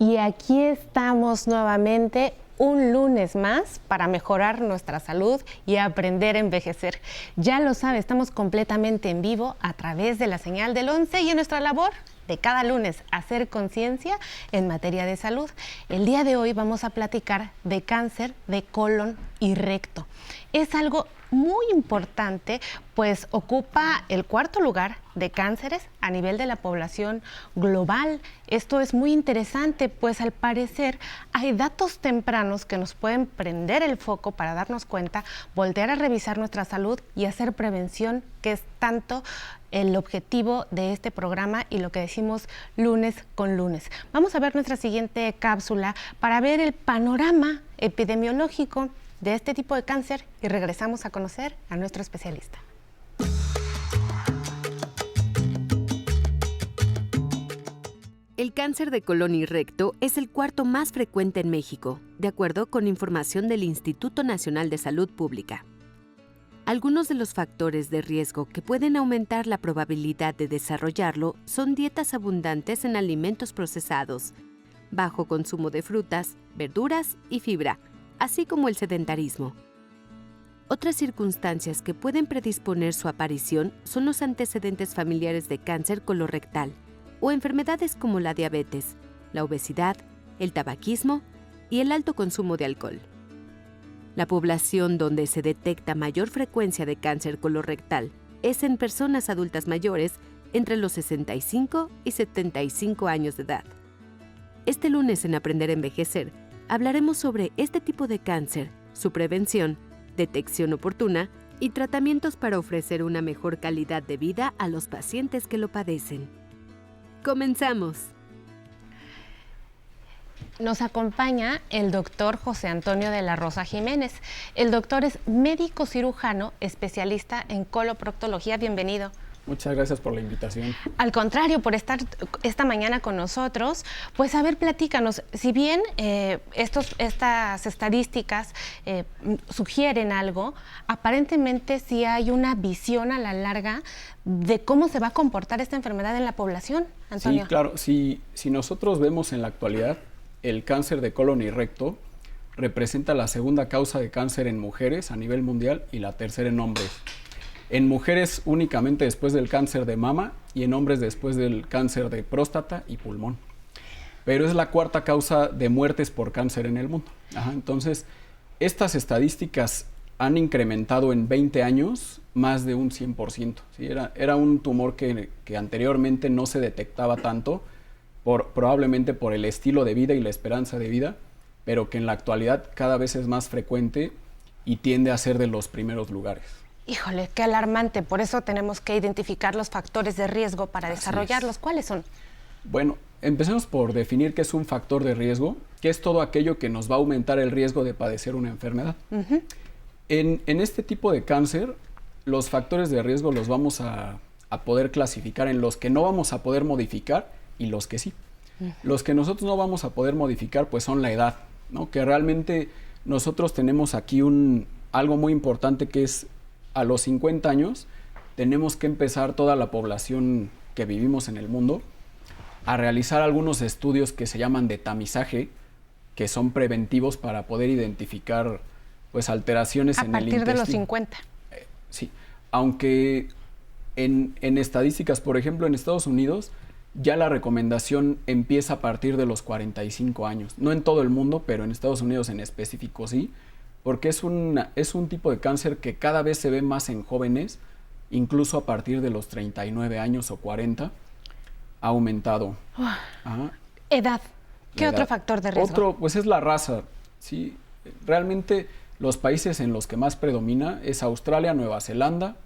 Y aquí estamos nuevamente un lunes más para mejorar nuestra salud y aprender a envejecer. Ya lo sabe, estamos completamente en vivo a través de la señal del 11 y en nuestra labor de cada lunes hacer conciencia en materia de salud. El día de hoy vamos a platicar de cáncer de colon y recto. Es algo muy importante, pues ocupa el cuarto lugar de cánceres a nivel de la población global. Esto es muy interesante, pues al parecer hay datos tempranos que nos pueden prender el foco para darnos cuenta, voltear a revisar nuestra salud y hacer prevención, que es tanto el objetivo de este programa y lo que decimos lunes con lunes. Vamos a ver nuestra siguiente cápsula para ver el panorama epidemiológico de este tipo de cáncer y regresamos a conocer a nuestro especialista. El cáncer de colon y recto es el cuarto más frecuente en México, de acuerdo con información del Instituto Nacional de Salud Pública. Algunos de los factores de riesgo que pueden aumentar la probabilidad de desarrollarlo son dietas abundantes en alimentos procesados, bajo consumo de frutas, verduras y fibra, así como el sedentarismo. Otras circunstancias que pueden predisponer su aparición son los antecedentes familiares de cáncer colorectal o enfermedades como la diabetes, la obesidad, el tabaquismo y el alto consumo de alcohol. La población donde se detecta mayor frecuencia de cáncer colorectal es en personas adultas mayores entre los 65 y 75 años de edad. Este lunes en Aprender a Envejecer, hablaremos sobre este tipo de cáncer, su prevención, detección oportuna y tratamientos para ofrecer una mejor calidad de vida a los pacientes que lo padecen. ¡Comenzamos! Nos acompaña el doctor José Antonio de la Rosa Jiménez. El doctor es médico cirujano, especialista en coloproctología. Bienvenido. Muchas gracias por la invitación. Al contrario, por estar esta mañana con nosotros. Pues a ver, platícanos, si bien estas estadísticas sugieren algo, aparentemente sí hay una visión a la larga de cómo se va a comportar esta enfermedad en la población, Antonio. Sí, claro. Si nosotros vemos en la actualidad, el cáncer de colon y recto representa la segunda causa de cáncer en mujeres a nivel mundial y la tercera en hombres. En mujeres únicamente después del cáncer de mama y en hombres después del cáncer de próstata y pulmón. Pero es la cuarta causa de muertes por cáncer en el mundo. Entonces, estas estadísticas han incrementado en 20 años más de un 100%. ¿Sí? Era un tumor que anteriormente no se detectaba tanto, probablemente por el estilo de vida y la esperanza de vida, pero que en la actualidad cada vez es más frecuente y tiende a ser de los primeros lugares. Híjole, qué alarmante. Por eso tenemos que identificar los factores de riesgo para desarrollarlos. ¿Cuáles son? Bueno, empecemos por definir qué es un factor de riesgo, que es todo aquello que nos va a aumentar el riesgo de padecer una enfermedad. En este tipo de cáncer, los factores de riesgo los vamos a poder clasificar en los que no vamos a poder modificar y los que sí. Los que nosotros no vamos a poder modificar, pues son la edad, ¿no? Que realmente nosotros tenemos aquí algo muy importante, que es a los 50 años tenemos que empezar, toda la población que vivimos en el mundo, a realizar algunos estudios que se llaman de tamizaje, que son preventivos para poder identificar pues alteraciones en el intestino. A partir de los 50. Sí, aunque en estadísticas, por ejemplo, en Estados Unidos, ya la recomendación empieza a partir de los 45 años. No en todo el mundo, pero en Estados Unidos en específico sí, porque es un tipo de cáncer que cada vez se ve más en jóvenes, incluso a partir de los 39 años o 40, ha aumentado. Edad. ¿Qué otro factor de riesgo? Otro, pues es la raza. ¿Sí? Realmente los países en los que más predomina es Australia, Nueva Zelanda,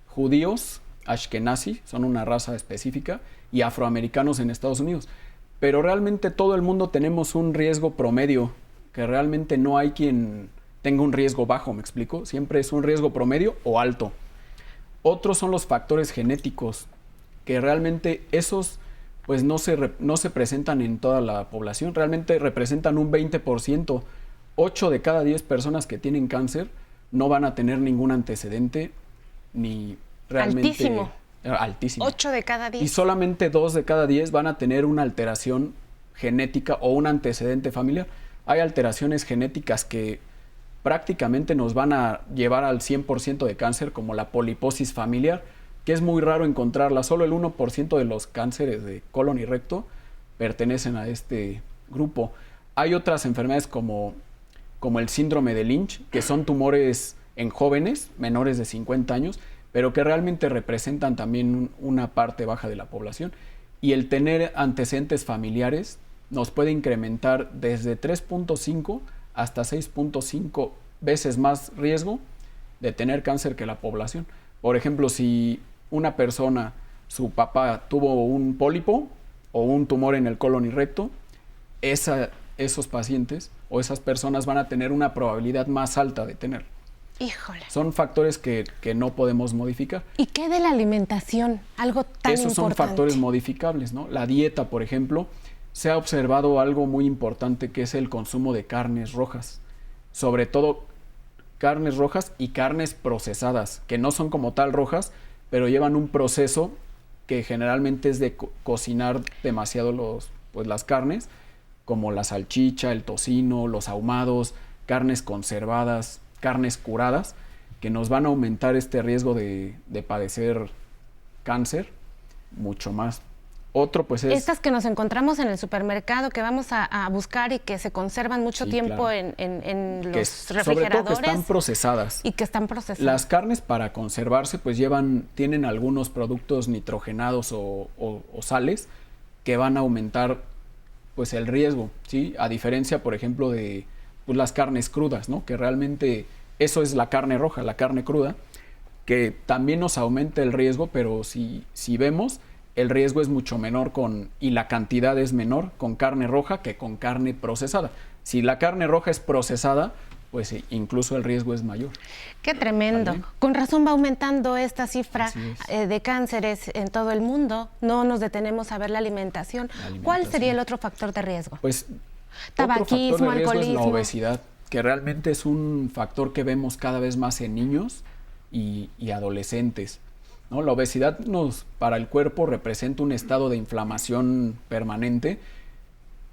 judíos, Ashkenazi, son una raza específica, y afroamericanos en Estados Unidos. Pero realmente todo el mundo tenemos un riesgo promedio, que realmente no hay quien tenga un riesgo bajo, ¿me explico? Siempre es un riesgo promedio o alto. Otros son los factores genéticos, que realmente esos pues no se presentan en toda la población, realmente representan un 20%. 8 de cada 10 personas que tienen cáncer no van a tener ningún antecedente ni realmente... Altísimo. 8 de cada 10. Y solamente 2 de cada 10 van a tener una alteración genética o un antecedente familiar. Hay alteraciones genéticas que prácticamente nos van a llevar al 100% de cáncer, como la poliposis familiar, que es muy raro encontrarla. Solo el 1% de los cánceres de colon y recto pertenecen a este grupo. Hay otras enfermedades como el síndrome de Lynch, que son tumores en jóvenes, menores de 50 años, pero que realmente representan también una parte baja de la población. Y el tener antecedentes familiares nos puede incrementar desde 3.5 hasta 6.5 veces más riesgo de tener cáncer que la población. Por ejemplo, si una persona, su papá tuvo un pólipo o un tumor en el colon y recto, esos pacientes o esas personas van a tener una probabilidad más alta de tener. Híjole. Son factores que no podemos modificar. ¿Y qué de la alimentación? Algo tan Esos importante. son factores modificables, ¿no? La dieta, por ejemplo, se ha observado algo muy importante, que es el consumo de carnes rojas. Sobre todo carnes rojas y carnes procesadas, que no son como tal rojas, pero llevan un proceso que generalmente es de cocinar demasiado las carnes, como la salchicha, el tocino, los ahumados, carnes conservadas, carnes curadas, que nos van a aumentar este riesgo de padecer cáncer mucho más. Otro pues es... Estas que nos encontramos en el supermercado, que vamos a buscar y que se conservan mucho tiempo claro. en los refrigeradores. Sobre todo que están procesadas. Y que están procesadas. Las carnes, para conservarse, pues tienen algunos productos nitrogenados o sales que van a aumentar pues el riesgo, ¿sí? A diferencia, por ejemplo, de pues, las carnes crudas, ¿no? Que realmente eso es la carne roja, la carne cruda, que también nos aumenta el riesgo, pero si vemos, el riesgo es mucho menor y la cantidad es menor con carne roja que con carne procesada. Si la carne roja es procesada, pues incluso el riesgo es mayor. ¡Qué tremendo! ¿Vale? Con razón va aumentando esta cifra de cánceres en todo el mundo. No nos detenemos a ver la alimentación. ¿Cuál sería el otro factor de riesgo? Pues tabaquismo, otro factor de riesgo alcoholismo. Es la obesidad, que realmente es un factor que vemos cada vez más en niños y adolescentes, ¿no? La obesidad para el cuerpo representa un estado de inflamación permanente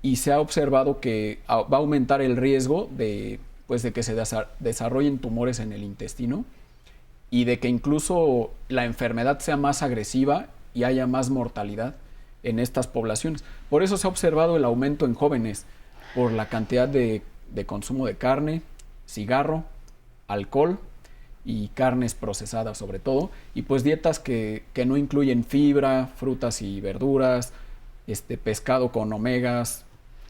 y se ha observado que va a aumentar el riesgo de que se desarrollen tumores en el intestino y de que incluso la enfermedad sea más agresiva y haya más mortalidad en estas poblaciones. Por eso se ha observado el aumento en jóvenes por la cantidad de consumo de carne, cigarro, alcohol y carnes procesadas sobre todo, y pues dietas que no incluyen fibra, frutas y verduras, pescado con omegas,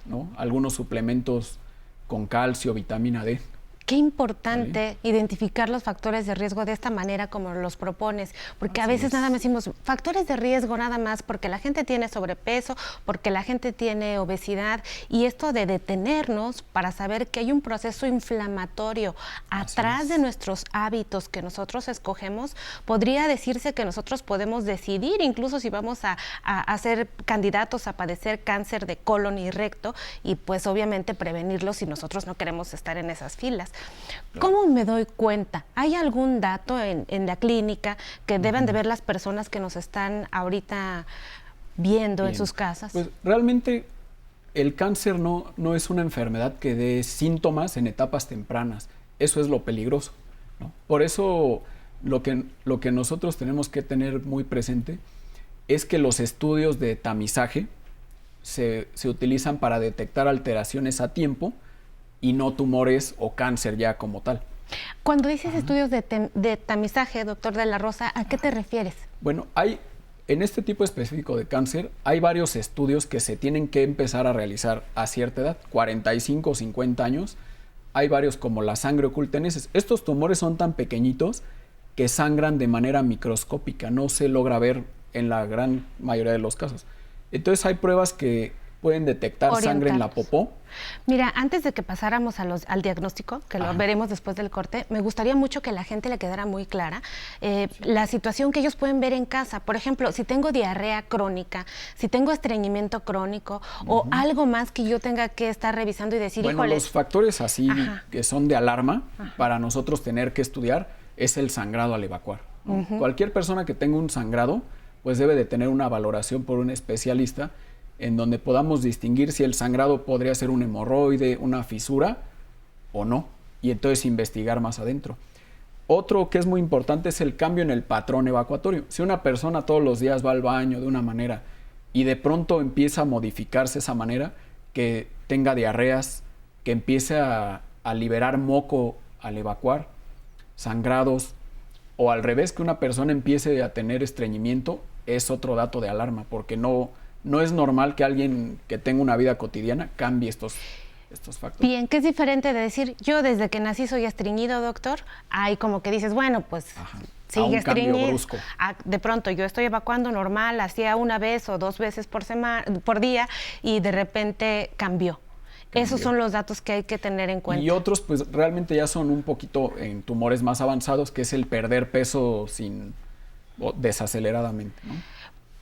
¿no? Algunos suplementos con calcio, vitamina D. Qué importante identificar los factores de riesgo de esta manera como los propones, porque a veces nada más decimos factores de riesgo nada más porque la gente tiene sobrepeso, porque la gente tiene obesidad, y esto de detenernos para saber que hay un proceso inflamatorio atrás de nuestros hábitos que nosotros escogemos, podría decirse que nosotros podemos decidir incluso si vamos a ser candidatos a padecer cáncer de colon y recto, y pues obviamente prevenirlo si nosotros no queremos estar en esas filas. ¿Cómo me doy cuenta? ¿Hay algún dato en la clínica que deben de ver las personas que nos están ahorita viendo en sus casas? Pues realmente el cáncer no es una enfermedad que dé síntomas en etapas tempranas. Eso es lo peligroso, ¿no? Por eso lo que nosotros tenemos que tener muy presente es que los estudios de tamizaje se utilizan para detectar alteraciones a tiempo y no tumores o cáncer ya como tal. Cuando dices estudios de tamizaje, doctor de la Rosa, ¿a qué te refieres? Bueno, en este tipo específico de cáncer, hay varios estudios que se tienen que empezar a realizar a cierta edad, 45 o 50 años. Hay varios como la sangre oculta en heces. Estos tumores son tan pequeñitos que sangran de manera microscópica, no se logra ver en la gran mayoría de los casos. Entonces hay pruebas que pueden detectar sangre en la popó. Mira, antes de que pasáramos al diagnóstico, que lo veremos después del corte, me gustaría mucho que la gente le quedara muy clara la situación que ellos pueden ver en casa. Por ejemplo, si tengo diarrea crónica, si tengo estreñimiento crónico o algo más que yo tenga que estar revisando y decir, bueno, los factores así que son de alarma para nosotros tener que estudiar es el sangrado al evacuar, ¿no? Cualquier persona que tenga un sangrado pues debe de tener una valoración por un especialista en donde podamos distinguir si el sangrado podría ser un hemorroide, una fisura o no, y entonces investigar más adentro. Otro que es muy importante es el cambio en el patrón evacuatorio. Si una persona todos los días va al baño de una manera y de pronto empieza a modificarse esa manera, que tenga diarreas, que empiece a liberar moco al evacuar, sangrados, o al revés, que una persona empiece a tener estreñimiento, es otro dato de alarma, porque no es normal que alguien que tenga una vida cotidiana cambie estos factores. Bien, que es diferente de decir, yo desde que nací soy estreñido, doctor. Hay como que dices, bueno, pues sigue estreñido. De pronto yo estoy evacuando normal, hacía una vez o 2 veces por día y de repente cambió. Esos son los datos que hay que tener en cuenta. Y otros, pues realmente ya son un poquito en tumores más avanzados, que es el perder peso desaceleradamente, ¿no?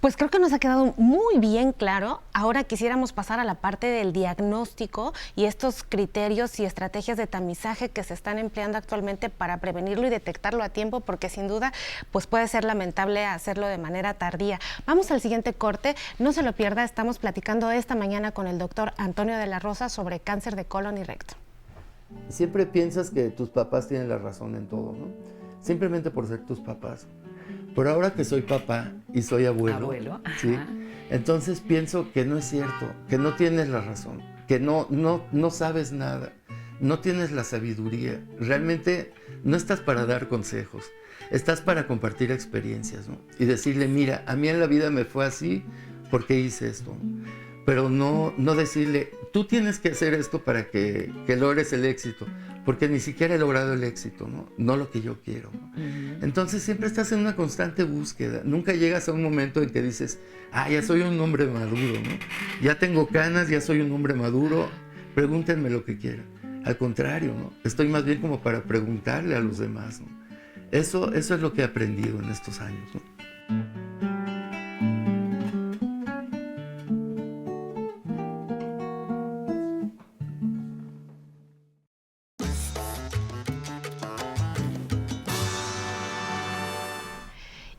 Pues creo que nos ha quedado muy bien claro. Ahora quisiéramos pasar a la parte del diagnóstico y estos criterios y estrategias de tamizaje que se están empleando actualmente para prevenirlo y detectarlo a tiempo, porque sin duda pues puede ser lamentable hacerlo de manera tardía. Vamos al siguiente corte, no se lo pierda, estamos platicando esta mañana con el doctor Antonio de la Rosa sobre cáncer de colon y recto. Siempre piensas que tus papás tienen la razón en todo, ¿no? Simplemente por ser tus papás. Pero ahora que soy papá y soy abuelo, ¿sí? Entonces pienso que no es cierto, que no tienes la razón, que no sabes nada, no tienes la sabiduría. Realmente no estás para dar consejos, estás para compartir experiencias, ¿no? Y decirle, mira, a mí en la vida me fue así porque hice esto. Pero no decirle, tú tienes que hacer esto para que logres el éxito, porque ni siquiera he logrado el éxito, no lo que yo quiero, ¿no? Entonces siempre estás en una constante búsqueda, nunca llegas a un momento en que dices, ya soy un hombre maduro, ¿no? Ya tengo canas, ya soy un hombre maduro, pregúntenme lo que quieran. Al contrario, ¿no? Estoy más bien como para preguntarle a los demás, ¿no? Eso es lo que he aprendido en estos años, ¿no?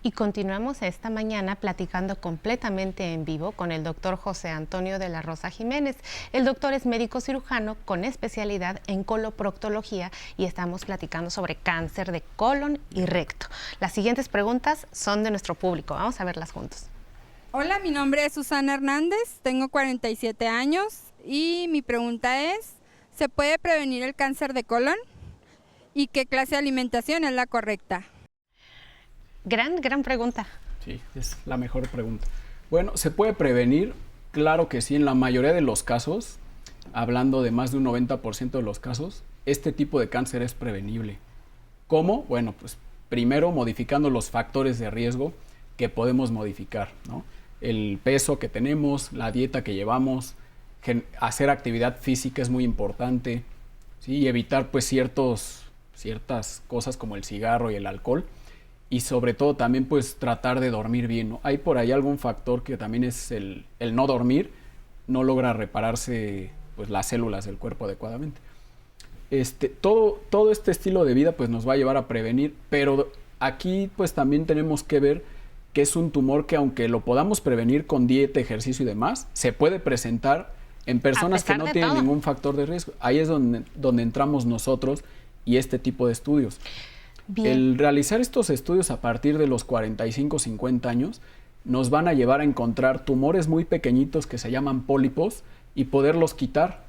Y continuamos esta mañana platicando completamente en vivo con el doctor José Antonio de la Rosa Jiménez. El doctor es médico cirujano con especialidad en coloproctología y estamos platicando sobre cáncer de colon y recto. Las siguientes preguntas son de nuestro público. Vamos a verlas juntos. Hola, mi nombre es Susana Hernández, tengo 47 años y mi pregunta es, ¿se puede prevenir el cáncer de colon? ¿Y qué clase de alimentación es la correcta? Gran pregunta. Sí, es la mejor pregunta. Bueno, ¿se puede prevenir? Claro que sí, en la mayoría de los casos, hablando de más de un 90% de los casos, este tipo de cáncer es prevenible. ¿Cómo? Bueno, pues primero modificando los factores de riesgo que podemos modificar, ¿no? El peso que tenemos, la dieta que llevamos, hacer actividad física es muy importante, ¿sí? Y evitar pues ciertas cosas como el cigarro y el alcohol. Y sobre todo también pues tratar de dormir bien, ¿no? Hay por ahí algún factor que también es el no dormir, no logra repararse pues las células del cuerpo adecuadamente. Todo este estilo de vida pues nos va a llevar a prevenir, pero aquí pues también tenemos que ver que es un tumor que aunque lo podamos prevenir con dieta, ejercicio y demás, se puede presentar en personas que no tienen ningún factor de riesgo. Ahí es donde entramos nosotros y este tipo de estudios. Bien. El realizar estos estudios a partir de los 45, 50 años nos van a llevar a encontrar tumores muy pequeñitos que se llaman pólipos y poderlos quitar,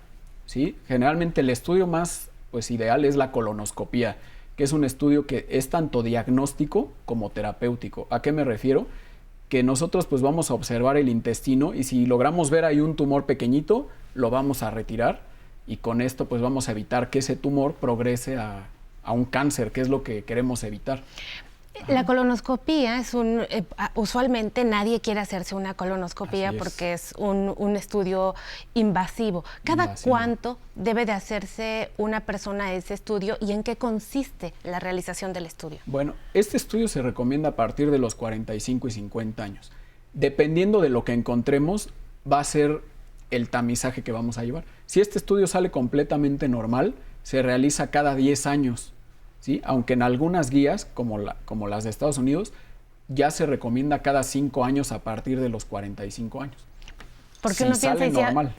¿sí? Generalmente el estudio más pues, ideal es la colonoscopía, que es un estudio que es tanto diagnóstico como terapéutico. ¿A qué me refiero? Que nosotros pues vamos a observar el intestino y si logramos ver ahí un tumor pequeñito, lo vamos a retirar y con esto pues vamos a evitar que ese tumor progrese a un cáncer, que es lo que queremos evitar. La colonoscopía es usualmente nadie quiere hacerse una colonoscopía porque es un estudio invasivo. ¿Cada cuánto debe de hacerse una persona ese estudio y en qué consiste la realización del estudio? Bueno, este estudio se recomienda a partir de los 45 y 50 años. Dependiendo de lo que encontremos, va a ser el tamizaje que vamos a llevar. Si este estudio sale completamente normal, se realiza cada 10 años. ¿Sí? Aunque en algunas guías, como las de Estados Unidos, ya se recomienda cada 5 años a partir de los 45 años. Porque si uno piensa, sale normal.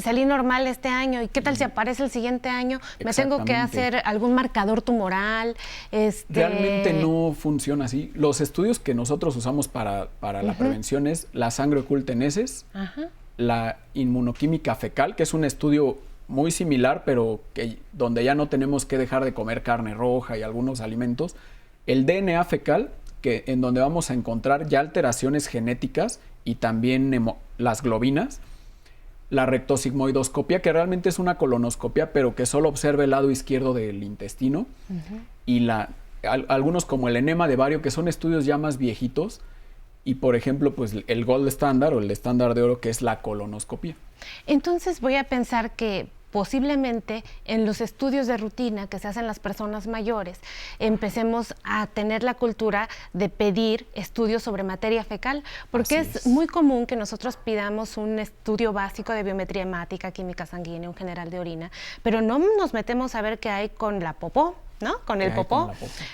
Salí normal este año, ¿y qué tal si aparece el siguiente año? ¿Me tengo que hacer algún marcador tumoral? Realmente no funciona así. Los estudios que nosotros usamos para la prevención es la sangre oculta en heces, la inmunoquímica fecal, que es un estudio muy similar, pero donde ya no tenemos que dejar de comer carne roja y algunos alimentos, el DNA fecal, en donde vamos a encontrar ya alteraciones genéticas y también las globinas, la rectosigmoidoscopia, que realmente es una colonoscopia, pero que solo observa el lado izquierdo del intestino, y algunos como el enema de Vario, que son estudios ya más viejitos, y por ejemplo, pues el gold standard o el estándar de oro, que es la colonoscopia. Entonces voy a pensar que posiblemente en los estudios de rutina que se hacen las personas mayores, empecemos a tener la cultura de pedir estudios sobre materia fecal, porque es muy común que nosotros pidamos un estudio básico de biometría hemática, química sanguínea, un general de orina, pero no nos metemos a ver qué hay con la popó, ¿no? Con el popó,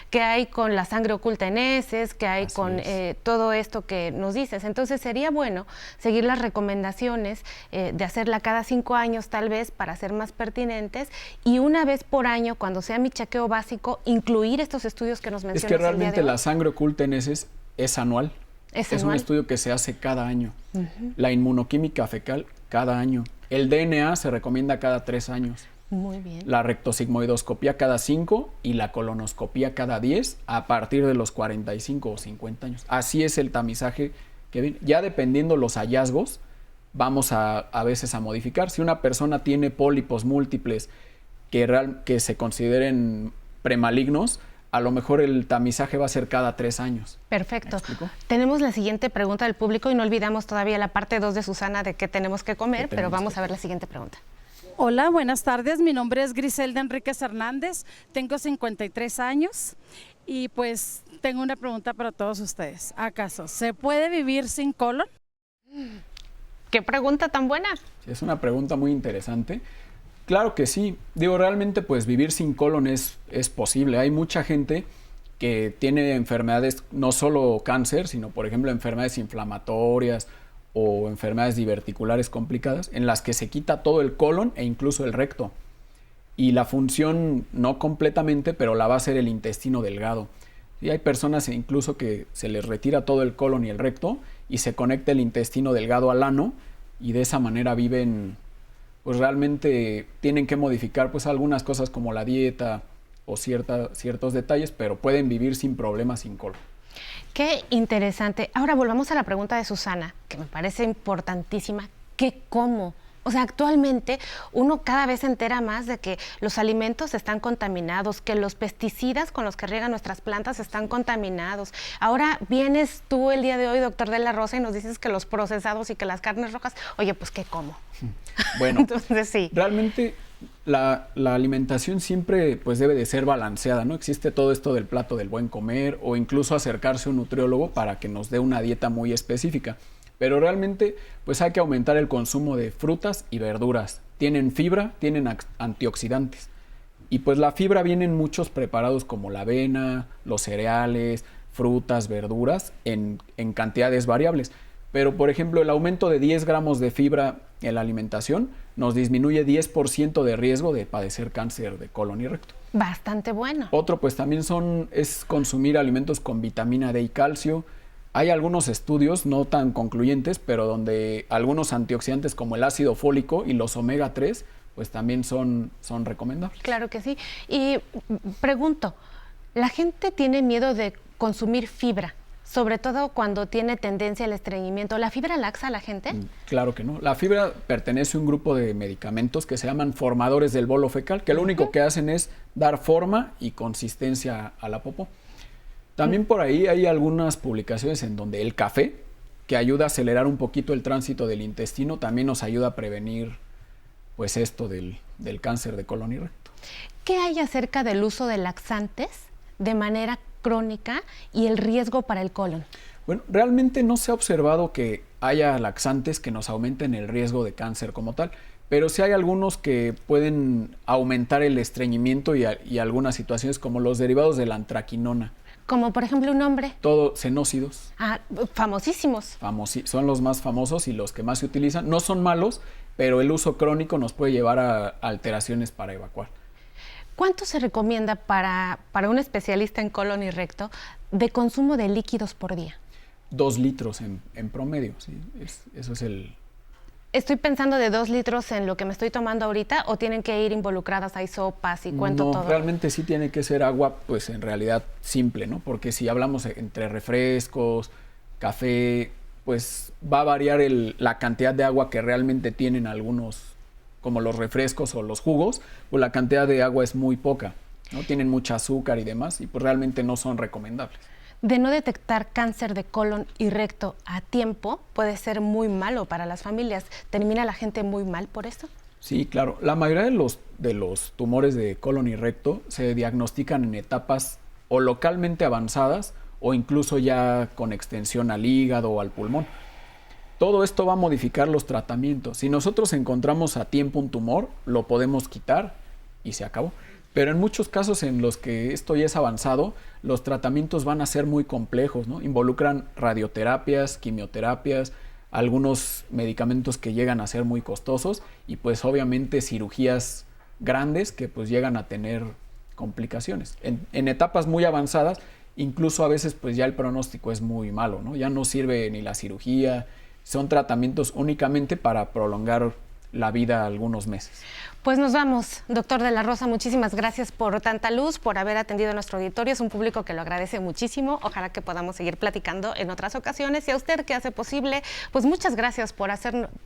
que hay con la sangre oculta en heces, que hay con todo esto que nos dices. Entonces sería bueno seguir las recomendaciones de hacerla cada 5 años tal vez para ser más pertinentes, y una vez por año, cuando sea mi chequeo básico, incluir estos estudios que nos mencionas. Es que realmente la sangre oculta en heces es anual. Es un estudio que se hace cada año. La inmunoquímica fecal cada año. El DNA se recomienda cada 3 años. Muy bien. La rectosigmoidoscopia cada 5 y la colonoscopia cada 10 a partir de los 45 o 50 años. Así es el tamizaje que viene. Ya dependiendo los hallazgos, vamos a veces a modificar. Si una persona tiene pólipos múltiples que se consideren premalignos, a lo mejor el tamizaje va a ser cada 3 años. Perfecto. Tenemos la siguiente pregunta del público y no olvidamos todavía la parte 2 de Susana de qué tenemos que comer, pero vamos a ver la siguiente pregunta. Hola, buenas tardes. Mi nombre es Griselda Enríquez Hernández. Tengo 53 años y pues tengo una pregunta para todos ustedes. ¿Acaso se puede vivir sin colon? ¿Qué pregunta tan buena? Es una pregunta muy interesante. Claro que sí. Digo, realmente pues vivir sin colon es posible. Hay mucha gente que tiene enfermedades, no solo cáncer, sino por ejemplo enfermedades inflamatorias o enfermedades diverticulares complicadas, en las que se quita todo el colon e incluso el recto. Y la función, no completamente, pero la va a hacer el intestino delgado. Y hay personas incluso que se les retira todo el colon y el recto y se conecta el intestino delgado al ano, y de esa manera viven, pues realmente tienen que modificar pues algunas cosas como la dieta o ciertos detalles, pero pueden vivir sin problemas sin colon. Qué interesante. Ahora volvamos a la pregunta de Susana, que me parece importantísima. ¿Qué como? O sea, actualmente uno cada vez se entera más de que los alimentos están contaminados, que los pesticidas con los que riegan nuestras plantas están contaminados. Ahora vienes tú el día de hoy, doctor de la Rosa, y nos dices que los procesados y que las carnes rojas, oye, pues ¿qué como? Bueno, entonces sí. Realmente la alimentación siempre pues debe de ser balanceada, ¿no? Existe todo esto del plato del buen comer, o incluso acercarse a un nutriólogo para que nos dé una dieta muy específica. Pero realmente pues hay que aumentar el consumo de frutas y verduras. Tienen fibra, tienen antioxidantes. Y pues la fibra viene en muchos preparados como la avena, los cereales, frutas, verduras, en cantidades variables. Pero por ejemplo el aumento de 10 gramos de fibra en la alimentación nos disminuye 10% de riesgo de padecer cáncer de colon y recto. Bastante bueno. Otro pues también es consumir alimentos con vitamina D y calcio. Hay algunos estudios no tan concluyentes, pero donde algunos antioxidantes como el ácido fólico y los omega 3 pues también son recomendables. Claro que sí. Y pregunto, ¿la gente tiene miedo de consumir fibra? Sobre todo cuando tiene tendencia al estreñimiento. ¿La fibra laxa a la gente? Claro que no. La fibra pertenece a un grupo de medicamentos que se llaman formadores del bolo fecal, que lo único que hacen es dar forma y consistencia a la popó. También por ahí hay algunas publicaciones en donde el café, que ayuda a acelerar un poquito el tránsito del intestino, también nos ayuda a prevenir pues esto del cáncer de colon y recto. ¿Qué hay acerca del uso de laxantes de manera crónica y el riesgo para el colon? Bueno, realmente no se ha observado que haya laxantes que nos aumenten el riesgo de cáncer como tal, pero sí hay algunos que pueden aumentar el estreñimiento y algunas situaciones como los derivados de la antraquinona. Como por ejemplo un nombre. Todo, cenócidos. Famosísimos. Son los más famosos y los que más se utilizan. No son malos, pero el uso crónico nos puede llevar a alteraciones para evacuar. ¿Cuánto se recomienda para un especialista en colon y recto de consumo de líquidos por día? 2 litros en promedio, sí. Eso es el... ¿Estoy pensando de 2 litros en lo que me estoy tomando ahorita o tienen que ir involucradas, hay sopas y cuento todo? No, realmente sí tiene que ser agua, pues en realidad simple, ¿no? Porque si hablamos entre refrescos, café, pues va a variar la cantidad de agua que realmente tienen algunos, como los refrescos o los jugos, pues la cantidad de agua es muy poca, ¿no? Tienen mucha azúcar y demás y pues realmente no son recomendables. De no detectar cáncer de colon y recto a tiempo puede ser muy malo para las familias. ¿Termina la gente muy mal por esto? Sí, claro. La mayoría de los tumores de colon y recto se diagnostican en etapas o localmente avanzadas o incluso ya con extensión al hígado o al pulmón. Todo esto va a modificar los tratamientos. Si nosotros encontramos a tiempo un tumor, lo podemos quitar y se acabó. Pero en muchos casos en los que esto ya es avanzado, los tratamientos van a ser muy complejos, ¿no? Involucran radioterapias, quimioterapias, algunos medicamentos que llegan a ser muy costosos y pues obviamente cirugías grandes que pues llegan a tener complicaciones. En etapas muy avanzadas, incluso a veces pues ya el pronóstico es muy malo, ¿no? Ya no sirve ni la cirugía, son tratamientos únicamente para prolongar la vida algunos meses. Pues nos vamos, doctor de la Rosa, muchísimas gracias por tanta luz, por haber atendido a nuestro auditorio, es un público que lo agradece muchísimo, ojalá que podamos seguir platicando en otras ocasiones y a usted que hace posible, pues muchas gracias por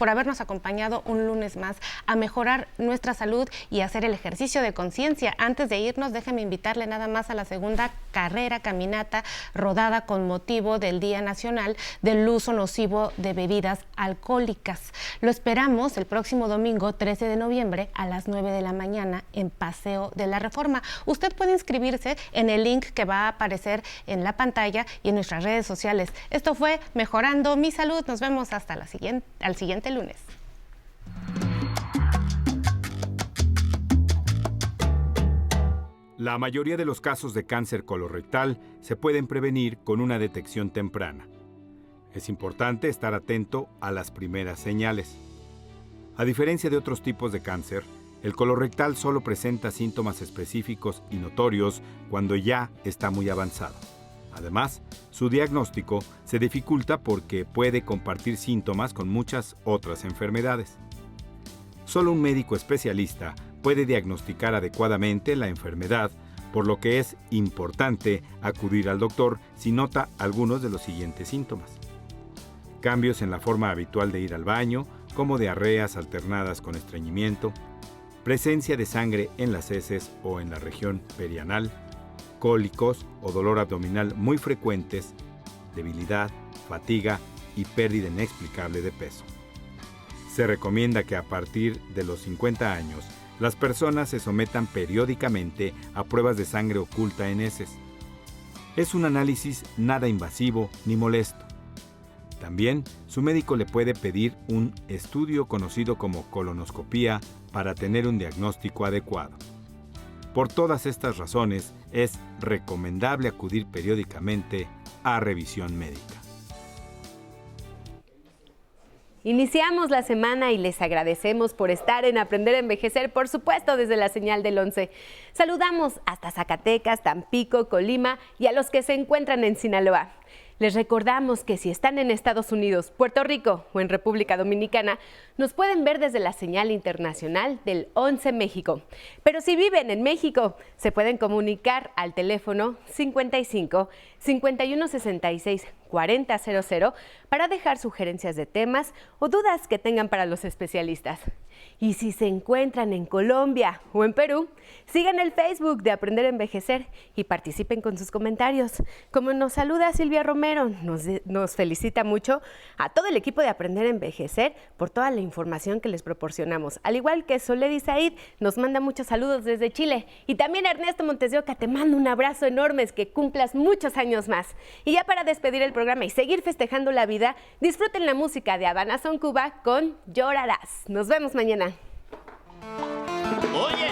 habernos acompañado un lunes más a mejorar nuestra salud y hacer el ejercicio de conciencia. Antes de irnos, déjeme invitarle nada más a la segunda caminata rodada con motivo del Día Nacional del Uso Nocivo de Bebidas Alcohólicas. Lo esperamos el próximo domingo 13 de noviembre a las 9 de la mañana en Paseo de la Reforma. Usted puede inscribirse en el link que va a aparecer en la pantalla y en nuestras redes sociales. Esto fue Mejorando mi Salud. Nos vemos hasta al siguiente lunes. La mayoría de los casos de cáncer colorectal se pueden prevenir con una detección temprana. Es importante estar atento a las primeras señales. A diferencia de otros tipos de cáncer, el colorectal solo presenta síntomas específicos y notorios cuando ya está muy avanzado. Además, su diagnóstico se dificulta porque puede compartir síntomas con muchas otras enfermedades. Solo un médico especialista puede diagnosticar adecuadamente la enfermedad, por lo que es importante acudir al doctor si nota algunos de los siguientes síntomas. Cambios en la forma habitual de ir al baño, como diarreas alternadas con estreñimiento, presencia de sangre en las heces o en la región perianal, cólicos o dolor abdominal muy frecuentes, debilidad, fatiga y pérdida inexplicable de peso. Se recomienda que a partir de los 50 años, las personas se sometan periódicamente a pruebas de sangre oculta en heces. Es un análisis nada invasivo ni molesto. También, su médico le puede pedir un estudio conocido como colonoscopía para tener un diagnóstico adecuado. Por todas estas razones, es recomendable acudir periódicamente a revisión médica. Iniciamos la semana y les agradecemos por estar en Aprender a Envejecer, por supuesto desde la señal del 11. Saludamos hasta Zacatecas, Tampico, Colima y a los que se encuentran en Sinaloa. Les recordamos que si están en Estados Unidos, Puerto Rico o en República Dominicana, nos pueden ver desde la señal internacional del 11 México. Pero si viven en México, se pueden comunicar al teléfono 55 51 66 4000 para dejar sugerencias de temas o dudas que tengan para los especialistas. Y si se encuentran en Colombia o en Perú, sigan el Facebook de Aprender a Envejecer y participen con sus comentarios. Como nos saluda Silvia Romero, nos felicita mucho a todo el equipo de Aprender a Envejecer por toda la información que les proporcionamos. Al igual que Soledad Said, nos manda muchos saludos desde Chile. Y también Ernesto Montes de Oca, te mando un abrazo enorme, que cumplas muchos años más. Y ya para despedir el programa y seguir festejando la vida, disfruten la música de Habana Son Cuba con Llorarás. Nos vemos mañana. Oye,